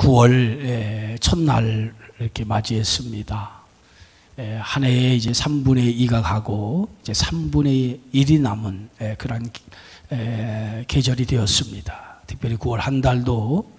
9월 첫날 이렇게 맞이했습니다. 한 해에 이제 3분의 2가 가고 이제 3분의 1이 남은 그런 계절이 되었습니다. 특별히 9월 한 달도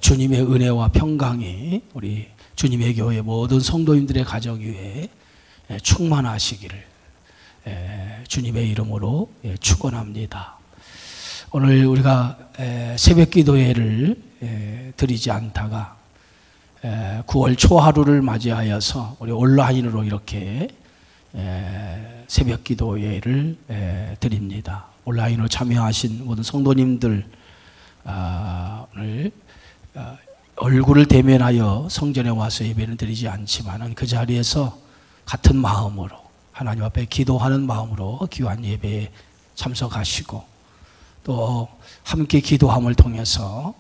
주님의 은혜와 평강이 우리 주님의 교회 모든 성도님들의 가정 위에 충만하시기를 주님의 이름으로 축원합니다. 오늘 우리가 새벽 기도회를 드리지 않다가 9월 초하루를 맞이하여서 우리 온라인으로 이렇게 새벽 기도회를 드립니다. 온라인으로 참여하신 모든 성도님들 오늘 얼굴을 대면하여 성전에 와서 예배는 드리지 않지만 그 자리에서 같은 마음으로 하나님 앞에 기도하는 마음으로 귀한 예배에 참석하시고 또 함께 기도함을 통해서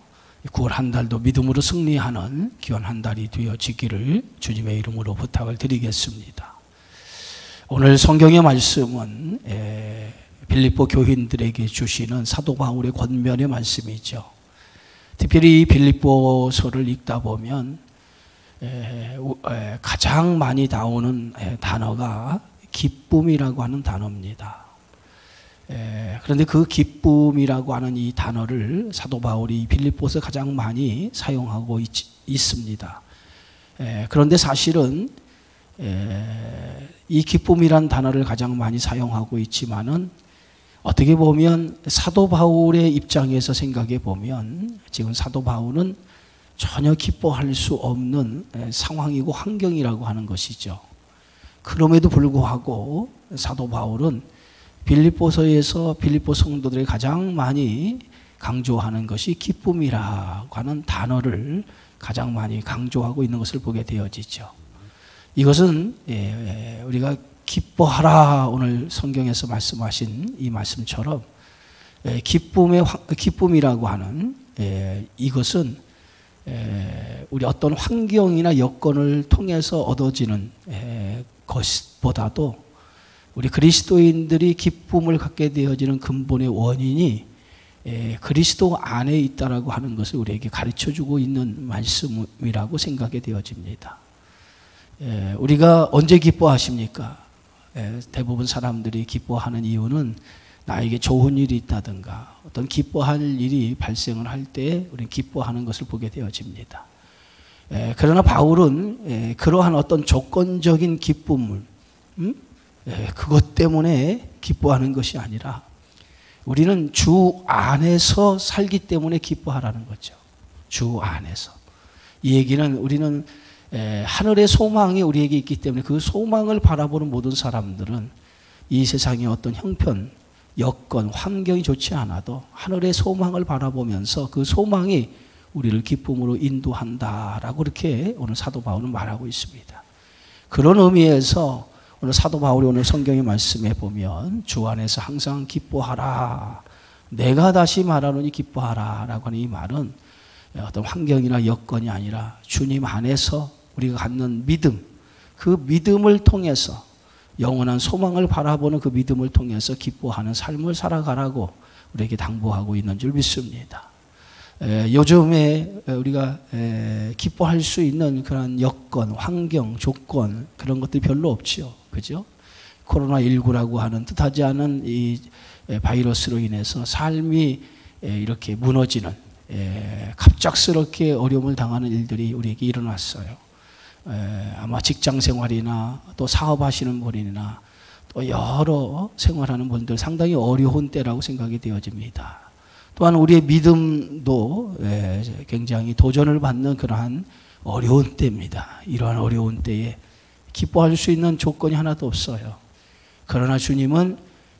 9월 한 달도 믿음으로 승리하는 귀한 한 달이 되어지기를 주님의 이름으로 부탁을 드리겠습니다. 오늘 성경의 말씀은 빌립보 교인들에게 주시는 사도 바울의 권면의 말씀이죠. 특별히 이 빌립보서를 읽다 보면 가장 많이 나오는 단어가 기쁨이라고 하는 단어입니다. 그런데 그 기쁨이라고 하는 이 단어를 사도 바울이 빌립보서 가장 많이 사용하고 있습니다. 그런데 사실은 이 기쁨이란 단어를 가장 많이 사용하고 있지만은 어떻게 보면 사도 바울의 입장에서 생각해 보면 지금 사도 바울은 전혀 기뻐할 수 없는 상황이고 환경이라고 하는 것이죠. 그럼에도 불구하고 사도 바울은 빌립보서에서 빌립보 성도들이 가장 많이 강조하는 것이 기쁨이라고 하는 단어를 가장 많이 강조하고 있는 것을 보게 되어지죠. 이것은 우리가 기뻐하라 오늘 성경에서 말씀하신 이 말씀처럼 기쁨이라고 하는 이것은 우리 어떤 환경이나 여건을 통해서 얻어지는 것보다도 우리 그리스도인들이 기쁨을 갖게 되어지는 근본의 원인이 그리스도 안에 있다라고 하는 것을 우리에게 가르쳐주고 있는 말씀이라고 생각이 되어집니다. 우리가 언제 기뻐하십니까? 대부분 사람들이 기뻐하는 이유는 나에게 좋은 일이 있다든가 어떤 기뻐할 일이 발생을 할 때 우리는 기뻐하는 것을 보게 되어집니다. 그러나 바울은 그러한 어떤 조건적인 기쁨을 그것 때문에 기뻐하는 것이 아니라 우리는 주 안에서 살기 때문에 기뻐하라는 거죠. 주 안에서. 이 얘기는 우리는 하늘의 소망이 우리에게 있기 때문에 그 소망을 바라보는 모든 사람들은 이 세상의 어떤 형편, 여건, 환경이 좋지 않아도 하늘의 소망을 바라보면서 그 소망이 우리를 기쁨으로 인도한다라고 이렇게 오늘 사도 바울은 말하고 있습니다. 그런 의미에서 오늘 사도 바울이 오늘 성경의 말씀에 보면 주 안에서 항상 기뻐하라. 내가 다시 말하노니 기뻐하라 라고 하는 이 말은 어떤 환경이나 여건이 아니라 주님 안에서 우리가 갖는 믿음, 그 믿음을 통해서 영원한 소망을 바라보는 그 믿음을 통해서 기뻐하는 삶을 살아가라고 우리에게 당부하고 있는 줄 믿습니다. 요즘에 우리가 기뻐할 수 있는 그런 여건, 환경, 조건 그런 것들이 별로 없지요. 그죠? 코로나19라고 하는 뜻하지 않은 이 바이러스로 인해서 삶이 이렇게 무너지는 갑작스럽게 어려움을 당하는 일들이 우리에게 일어났어요. 아마 직장 생활이나 또 사업하시는 분이나 또 여러 생활하는 분들 상당히 어려운 때라고 생각이 되어집니다. 또한 우리의 믿음도 굉장히 도전을 받는 그러한 어려운 때입니다. 이러한 어려운 때에 기뻐할 수 있는 조건이 하나도 없어요. 그러나 주님은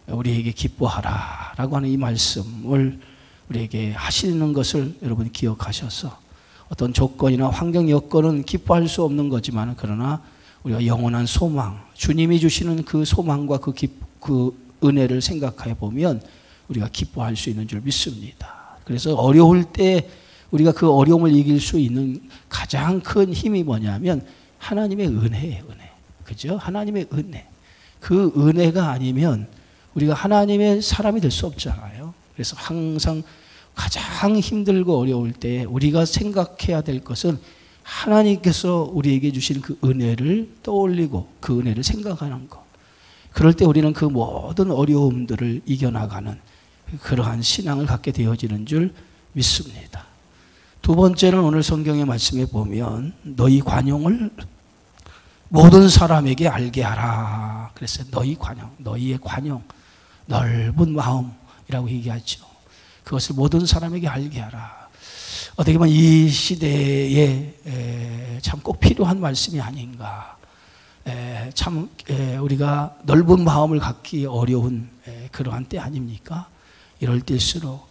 우리에게 기뻐하라라고 하는 이 말씀을 우리에게 하시는 것을 여러분 기억하셔서 어떤 조건이나 환경 여건은 기뻐할 수 없는 거지만 그러나 우리가 영원한 소망, 주님이 주시는 그 소망과 그 은혜를 생각해 보면 우리가 기뻐할 수 있는 줄 믿습니다. 그래서 어려울 때 우리가 그 어려움을 이길 수 있는 가장 큰 힘이 뭐냐면 하나님의 은혜예요. 은혜. 그죠? 하나님의 은혜. 그 은혜가 아니면 우리가 하나님의 사람이 될 수 없잖아요. 그래서 항상 가장 힘들고 어려울 때 우리가 생각해야 될 것은 하나님께서 우리에게 주신 그 은혜를 떠올리고 그 은혜를 생각하는 것. 그럴 때 우리는 그 모든 어려움들을 이겨나가는 그러한 신앙을 갖게 되어지는 줄 믿습니다. 두 번째는 오늘 성경의 말씀에 보면 너희 관용을 모든 사람에게 알게 하라. 그랬어요. 너희 관용, 너희의 관용, 넓은 마음이라고 얘기하죠. 그것을 모든 사람에게 알게 하라. 어떻게 보면 이 시대에 참 꼭 필요한 말씀이 아닌가. 참 우리가 넓은 마음을 갖기 어려운 그러한 때 아닙니까? 이럴 때일수록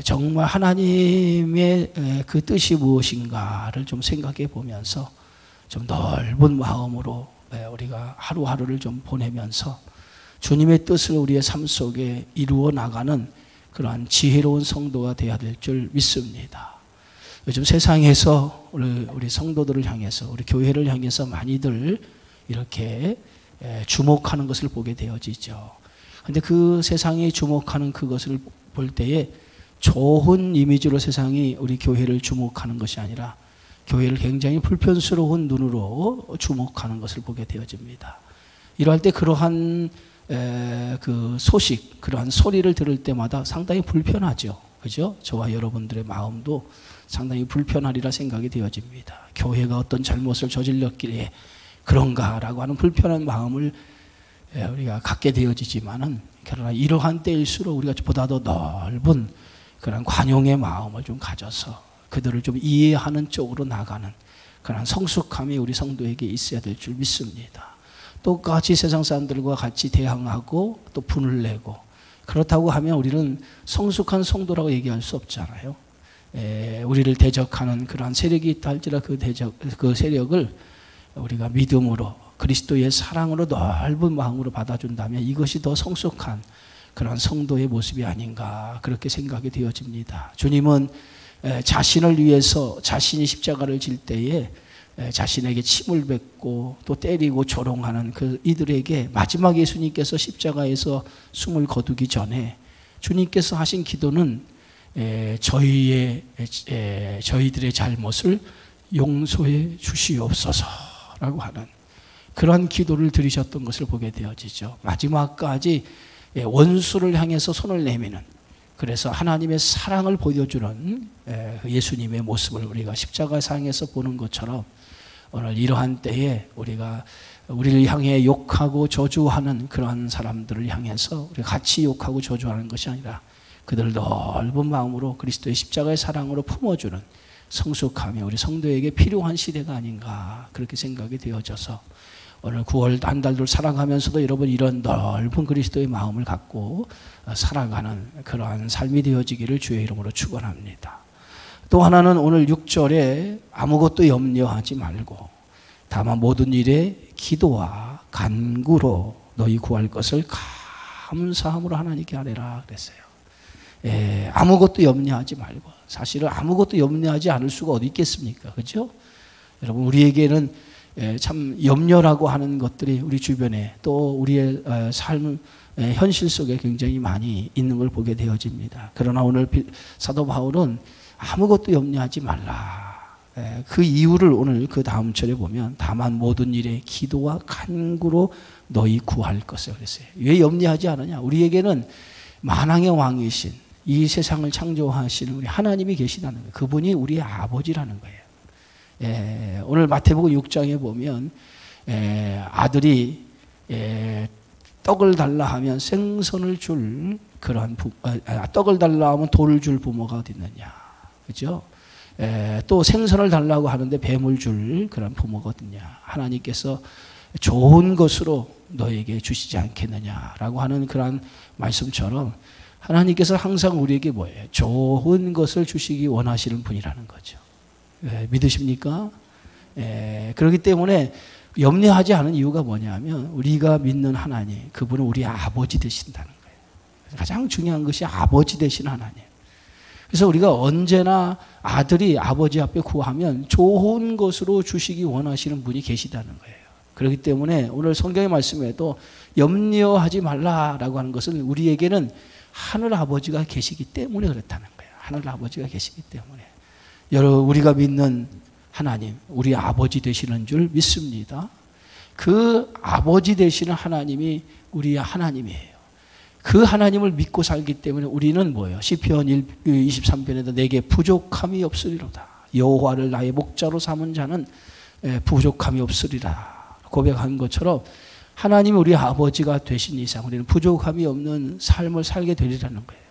정말 하나님의 그 뜻이 무엇인가를 좀 생각해 보면서 좀 넓은 마음으로 우리가 하루하루를 좀 보내면서 주님의 뜻을 우리의 삶 속에 이루어 나가는 그러한 지혜로운 성도가 되어야 될 줄 믿습니다. 요즘 세상에서 우리 성도들을 향해서 우리 교회를 향해서 많이들 이렇게 주목하는 것을 보게 되어지죠. 그런데 그 세상이 주목하는 그것을 볼 때에 좋은 이미지로 세상이 우리 교회를 주목하는 것이 아니라 교회를 굉장히 불편스러운 눈으로 주목하는 것을 보게 되어집니다. 이러할 때 그러한 그 소식, 그러한 소리를 들을 때마다 상당히 불편하죠. 그죠? 저와 여러분들의 마음도 상당히 불편하리라 생각이 되어집니다. 교회가 어떤 잘못을 저질렀기에 그런가라고 하는 불편한 마음을 우리가 갖게 되어지지만은 그러나 이러한 때일수록 우리가 보다 더 넓은 그런 관용의 마음을 좀 가져서 그들을 좀 이해하는 쪽으로 나가는 그런 성숙함이 우리 성도에게 있어야 될 줄 믿습니다. 똑같이 세상 사람들과 같이 대항하고 또 분을 내고 그렇다고 하면 우리는 성숙한 성도라고 얘기할 수 없잖아요. 우리를 대적하는 그러한 세력이 있다 할지라도 그 세력을 우리가 믿음으로 그리스도의 사랑으로 넓은 마음으로 받아준다면 이것이 더 성숙한 그런 성도의 모습이 아닌가 그렇게 생각이 되어집니다. 주님은 자신을 위해서 자신이 십자가를 질 때에 자신에게 침을 뱉고 또 때리고 조롱하는 그 이들에게 마지막 예수님께서 십자가에서 숨을 거두기 전에 주님께서 하신 기도는 저희들의 잘못을 용서해 주시옵소서라고 하는 그러한 기도를 드리셨던 것을 보게 되어지죠. 마지막까지 원수를 향해서 손을 내미는 그래서 하나님의 사랑을 보여주는 예수님의 모습을 우리가 십자가상에서 보는 것처럼 오늘 이러한 때에 우리가 우리를 향해 욕하고 저주하는 그러한 사람들을 향해서 우리가 같이 욕하고 저주하는 것이 아니라 그들을 넓은 마음으로 그리스도의 십자가의 사랑으로 품어주는 성숙함이 우리 성도에게 필요한 시대가 아닌가 그렇게 생각이 되어져서 오늘 9월 한 달도 살아가면서도 여러분 이런 넓은 그리스도의 마음을 갖고 살아가는 그러한 삶이 되어지기를 주의 이름으로 축원합니다. 또 하나는 오늘 6절에 아무것도 염려하지 말고 다만 모든 일에 기도와 간구로 너희 구할 것을 감사함으로 하나님께 아뢰라 그랬어요. 아무것도 염려하지 말고 사실은 아무것도 염려하지 않을 수가 어디 있겠습니까? 그렇죠? 여러분 우리에게는 참 염려라고 하는 것들이 우리 주변에 또 우리의 삶 현실 속에 굉장히 많이 있는 걸 보게 되어집니다. 그러나 오늘 사도 바울은 아무것도 염려하지 말라. 그 이유를 오늘 그 다음 절에 보면 다만 모든 일에 기도와 간구로 너희 구할 것을 그랬어요. 왜 염려하지 않느냐? 우리에게는 만왕의 왕이신 이 세상을 창조하시는 우리 하나님이 계시다는 거예요. 그분이 우리의 아버지라는 거예요. 오늘 마태복음 6장에 보면 아들이 떡을 달라 하면 생선을 줄 그런 떡을 달라 하면 돌을 줄 부모가 어디 있느냐, 그렇죠? 또 생선을 달라고 하는데 뱀을 줄 그런 부모가 어딨냐. 하나님께서 좋은 것으로 너에게 주시지 않겠느냐라고 하는 그런 말씀처럼 하나님께서 항상 우리에게 뭐예요? 좋은 것을 주시기 원하시는 분이라는 거죠. 믿으십니까? 그렇기 때문에 염려하지 않은 이유가 뭐냐면 우리가 믿는 하나님, 그분은 우리 아버지 되신다는 거예요. 가장 중요한 것이 아버지 되신 하나님. 그래서 우리가 언제나 아들이 아버지 앞에 구하면 좋은 것으로 주시기 원하시는 분이 계시다는 거예요. 그렇기 때문에 오늘 성경의 말씀에도 염려하지 말라라고 하는 것은 우리에게는 하늘 아버지가 계시기 때문에 그렇다는 거예요. 하늘 아버지가 계시기 때문에 여러분 우리가 믿는 하나님, 우리 아버지 되시는 줄 믿습니다. 그 아버지 되시는 하나님이 우리의 하나님이에요. 그 하나님을 믿고 살기 때문에 우리는 뭐예요? 시편 23편에도 내게 부족함이 없으리로다. 여호와를 나의 목자로 삼은 자는 부족함이 없으리라 고백한 것처럼 하나님이 우리 아버지가 되신 이상 우리는 부족함이 없는 삶을 살게 되리라는 거예요.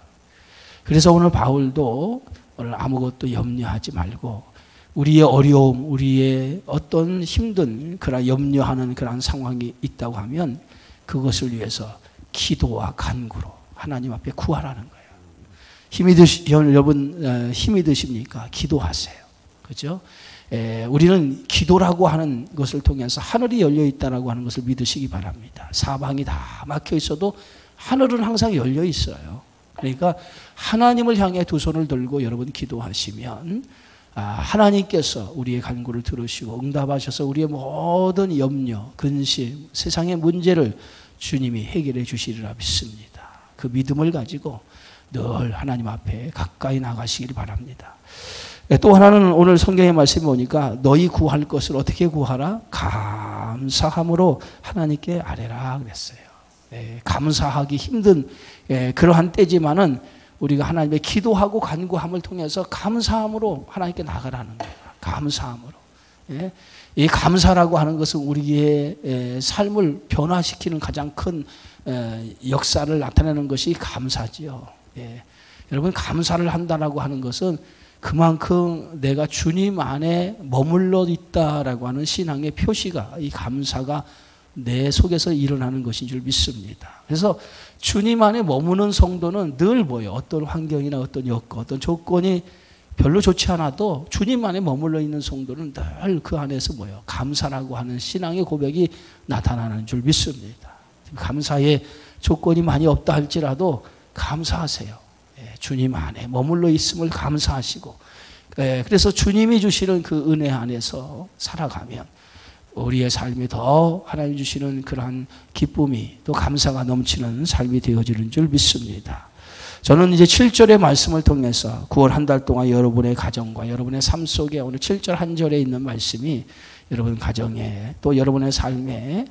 그래서 오늘 바울도 오늘 아무것도 염려하지 말고 우리의 어려움, 우리의 어떤 힘든 그런 염려하는 그런 상황이 있다고 하면 그것을 위해서 기도와 간구로 하나님 앞에 구하라는 거예요. 여러분 힘이 드십니까? 기도하세요. 그죠? 우리는 기도라고 하는 것을 통해서 하늘이 열려 있다라고 하는 것을 믿으시기 바랍니다. 사방이 다 막혀 있어도 하늘은 항상 열려 있어요. 그러니까 하나님을 향해 두 손을 들고 여러분 기도하시면 하나님께서 우리의 간구를 들으시고 응답하셔서 우리의 모든 염려, 근심, 세상의 문제를 주님이 해결해 주시리라 믿습니다. 그 믿음을 가지고 늘 하나님 앞에 가까이 나가시길 바랍니다. 또 하나는 오늘 성경의 말씀에 보니까 너희 구할 것을 어떻게 구하라? 감사함으로 하나님께 아뢰라 그랬어요. 감사하기 힘든 그러한 때지만은 우리가 하나님의 기도하고 간구함을 통해서 감사함으로 하나님께 나가라는 거예요. 감사함으로. 이 감사라고 하는 것은 우리의 삶을 변화시키는 가장 큰 역사를 나타내는 것이 감사지요. 여러분 감사를 한다라고 하는 것은 그만큼 내가 주님 안에 머물러 있다라고 하는 신앙의 표시가 이 감사가 내 속에서 일어나는 것인 줄 믿습니다. 그래서 주님 안에 머무는 성도는 늘 뭐예요? 어떤 환경이나 어떤 여건, 어떤 조건이 별로 좋지 않아도 주님 안에 머물러 있는 성도는 늘 그 안에서 뭐예요? 감사라고 하는 신앙의 고백이 나타나는 줄 믿습니다. 감사의 조건이 많이 없다 할지라도 감사하세요. 주님 안에 머물러 있음을 감사하시고 그래서 주님이 주시는 그 은혜 안에서 살아가면 우리의 삶이 더 하나님 주시는 그러한 기쁨이 또 감사가 넘치는 삶이 되어지는 줄 믿습니다. 저는 이제 7절의 말씀을 통해서 9월 한 달 동안 여러분의 가정과 여러분의 삶 속에 오늘 7절 한 절에 있는 말씀이 여러분 가정에 또 여러분의 삶에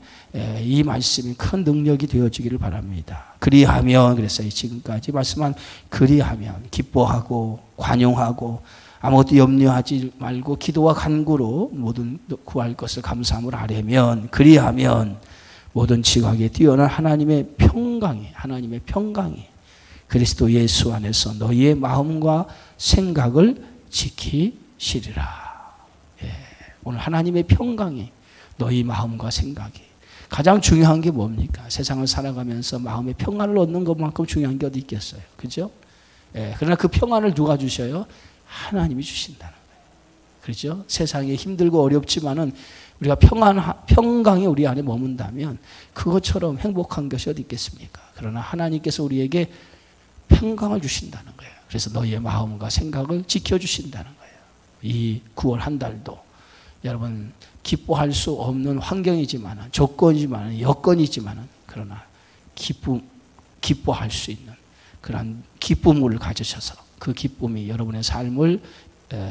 이 말씀이 큰 능력이 되어지기를 바랍니다. 그리하면 그랬어요. 지금까지 말씀한 그리하면 기뻐하고 관용하고 아무것도 염려하지 말고 기도와 간구로 모든 구할 것을 감사함으로 아뢰면 그리하면 모든 지각에 뛰어난 하나님의 평강이 그리스도 예수 안에서 너희의 마음과 생각을 지키시리라. 오늘 하나님의 평강이 너희 마음과 생각이 가장 중요한 게 뭡니까? 세상을 살아가면서 마음의 평안을 얻는 것만큼 중요한 게 어디 있겠어요? 그죠? 그러나 그 평안을 누가 주셔요? 하나님이 주신다는 거예요. 그렇죠? 세상에 힘들고 어렵지만은 우리가 평강이 우리 안에 머문다면 그것처럼 행복한 것이 어디 있겠습니까? 그러나 하나님께서 우리에게 평강을 주신다는 거예요. 그래서 너희의 마음과 생각을 지켜주신다는 거예요. 이 9월 한 달도 여러분 기뻐할 수 없는 환경이지만 조건이지만 여건이지만 그러나 기뻐할 수 있는 그런 기쁨을 가지셔서 그 기쁨이 여러분의 삶을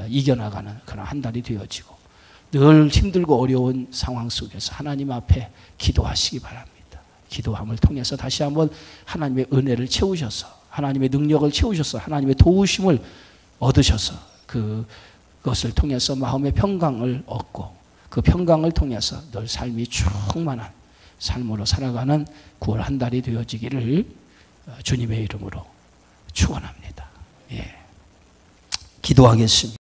이겨나가는 그런 한 달이 되어지고 늘 힘들고 어려운 상황 속에서 하나님 앞에 기도하시기 바랍니다. 기도함을 통해서 다시 한번 하나님의 은혜를 채우셔서 하나님의 능력을 채우셔서 하나님의 도우심을 얻으셔서 그것을 통해서 마음의 평강을 얻고 그 평강을 통해서 늘 삶이 충만한 삶으로 살아가는 9월 한 달이 되어지기를 주님의 이름으로 축원합니다. 기도하겠습니다.